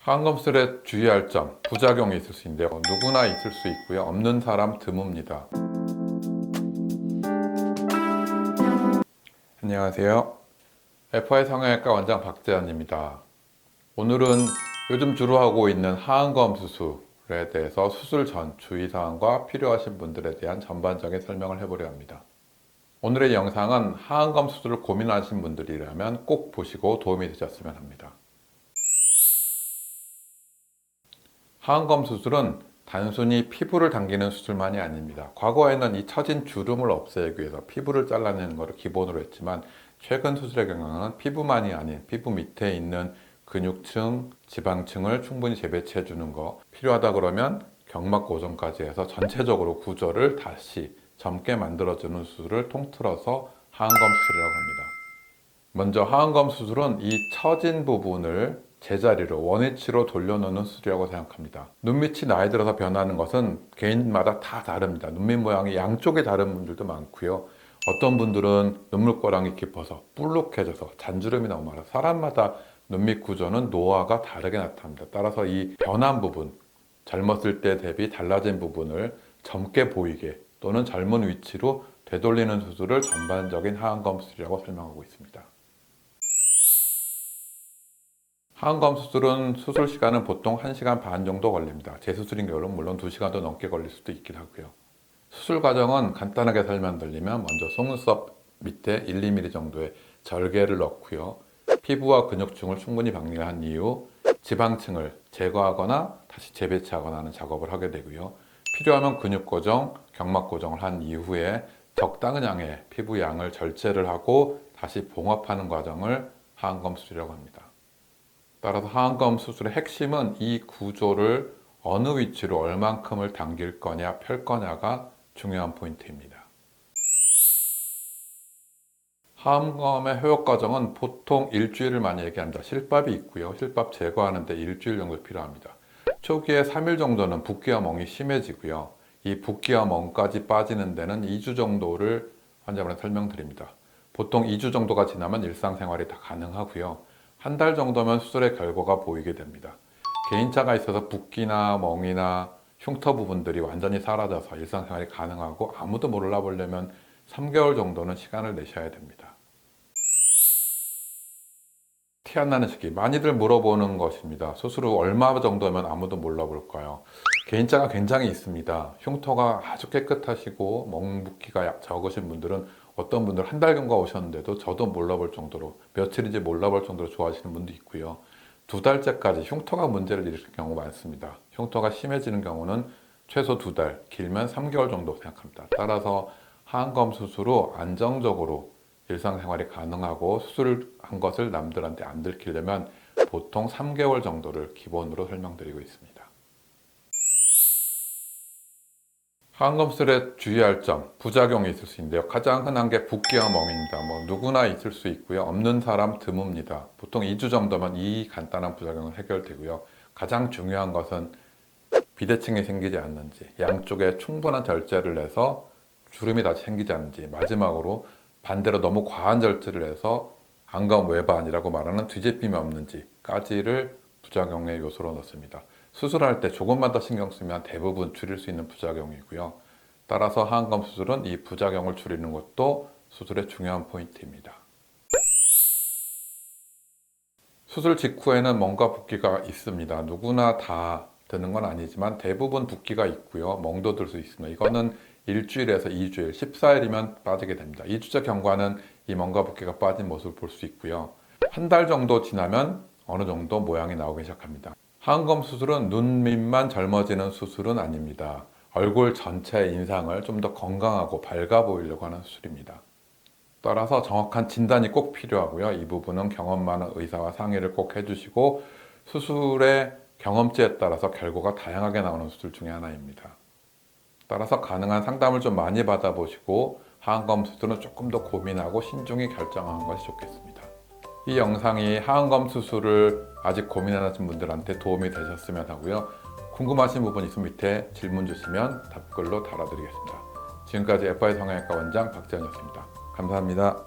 하안검술에 주의할 점, 부작용이 있을 수 있는데요. 누구나 있을 수 있고요. 없는 사람 드뭅니다. 안녕하세요. FI 성형외과 원장 박재현입니다. 오늘은 요즘 주로 하고 있는 하안검 수술에 대해서 수술 전 주의사항과 필요하신 분들에 대한 전반적인 설명을 해보려 합니다. 오늘의 영상은 하안검 수술을 고민하신 분들이라면 꼭 보시고 도움이 되셨으면 합니다. 하안검 수술은 단순히 피부를 당기는 수술만이 아닙니다. 과거에는 이 처진 주름을 없애기 위해서 피부를 잘라내는 것을 기본으로 했지만 최근 수술의 경우는 피부만이 아닌 피부 밑에 있는 근육층, 지방층을 충분히 재배치해 주는 거, 필요하다 그러면 경막 고정까지 해서 전체적으로 구조를 다시 젊게 만들어주는 수술을 통틀어서 하안검 수술이라고 합니다. 먼저 하안검 수술은 이 처진 부분을 제자리로 원위치로 돌려놓는 수술이라고 생각합니다. 눈밑이 나이 들어서 변하는 것은 개인마다 다 다릅니다. 눈밑 모양이 양쪽에 다른 분들도 많고요. 어떤 분들은 눈물꼬랑이 깊어서 불룩해져서 잔주름이 너무 많아서 사람마다 눈밑 구조는 노화가 다르게 나타납니다. 따라서 이 변한 부분, 젊었을 때 대비 달라진 부분을 젊게 보이게 또는 젊은 위치로 되돌리는 수술을 전반적인 하안검 수술이라고 설명하고 있습니다. 하안검 수술은 수술 시간은 보통 1시간 반 정도 걸립니다. 재수술인 경우는 물론 2시간도 넘게 걸릴 수도 있긴 하고요. 수술 과정은 간단하게 설명드리면 먼저 속눈썹 밑에 1~2mm 정도의 절개를 넣고요. 피부와 근육층을 충분히 박리한 이후 지방층을 제거하거나 다시 재배치하거나 하는 작업을 하게 되고요. 필요하면 근육 고정, 경막 고정을 한 이후에 적당한 양의 피부 양을 절제를 하고 다시 봉합하는 과정을 하안검 수술이라고 합니다. 따라서 하안검 수술의 핵심은 이 구조를 어느 위치로 얼만큼을 당길 거냐 펼 거냐가 중요한 포인트입니다. 하안검의 효역 과정은 보통 일주일을 많이 얘기합니다. 실밥이 있고요. 실밥 제거하는데 일주일 정도 필요합니다. 초기에 3일 정도는 붓기와 멍이 심해지고요. 이 붓기와 멍까지 빠지는 데는 2주 정도를 환자분한테 설명드립니다. 보통 2주 정도가 지나면 일상생활이 다 가능하고요. 한 달 정도면 수술의 결과가 보이게 됩니다. 개인차가 있어서 붓기나 멍이나 흉터 부분들이 완전히 사라져서 일상생활이 가능하고 아무도 몰라보려면 3개월 정도는 시간을 내셔야 됩니다. 티 안 나는 시기 많이들 물어보는 것입니다. 수술 후 얼마 정도면 아무도 몰라볼까요? 개인차가 굉장히 있습니다. 흉터가 아주 깨끗하시고 멍 붓기가 적으신 분들은 어떤 분들 한 달경과 오셨는데도 저도 몰라볼 정도로 며칠인지 몰라볼 정도로 좋아하시는 분도 있고요. 2달째까지 흉터가 문제를 일으킬 경우가 많습니다. 흉터가 심해지는 경우는 최소 2달, 길면 3개월 정도 생각합니다. 따라서 하안검 수술 후 안정적으로 일상생활이 가능하고 수술한 것을 남들한테 안 들키려면 보통 3개월 정도를 기본으로 설명드리고 있습니다. 하안검 수술에 주의할 점, 부작용이 있을 수 있는데요. 가장 흔한 게 붓기와 멍입니다. 누구나 있을 수 있고요. 없는 사람 드뭅니다. 보통 2주 정도면 이 간단한 부작용은 해결되고요. 가장 중요한 것은 비대칭이 생기지 않는지, 양쪽에 충분한 절제를 해서 주름이 다시 생기지 않는지, 마지막으로 반대로 너무 과한 절제를 해서 안검 외반이라고 말하는 뒤집힘이 없는지까지를 부작용의 요소로 넣습니다. 수술할 때 조금만 더 신경 쓰면 대부분 줄일 수 있는 부작용이고요. 따라서 하안검 수술은 이 부작용을 줄이는 것도 수술의 중요한 포인트입니다. 수술 직후에는 멍과 붓기가 있습니다. 누구나 다 드는 건 아니지만 대부분 붓기가 있고요. 멍도 들 수 있습니다. 이거는 일주일에서 2주일, 14일이면 빠지게 됩니다. 2주째 경과는 이 멍과 붓기가 빠진 모습을 볼 수 있고요. 한 달 정도 지나면 어느 정도 모양이 나오기 시작합니다. 하안검 수술은 눈 밑만 젊어지는 수술은 아닙니다. 얼굴 전체 인상을 좀 더 건강하고 밝아 보이려고 하는 수술입니다. 따라서 정확한 진단이 꼭 필요하고요. 이 부분은 경험 많은 의사와 상의를 꼭 해주시고 수술의 경험치에 따라서 결과가 다양하게 나오는 수술 중에 하나입니다. 따라서 가능한 상담을 좀 많이 받아보시고 하안검 수술은 조금 더 고민하고 신중히 결정하는 것이 좋겠습니다. 이 영상이 하안검 수술을 아직 고민하는 분들한테 도움이 되셨으면 하고요. 궁금하신 부분 있으면 밑에 질문 주시면 답글로 달아드리겠습니다. 지금까지 FI 성형외과 원장 박재현이었습니다. 감사합니다.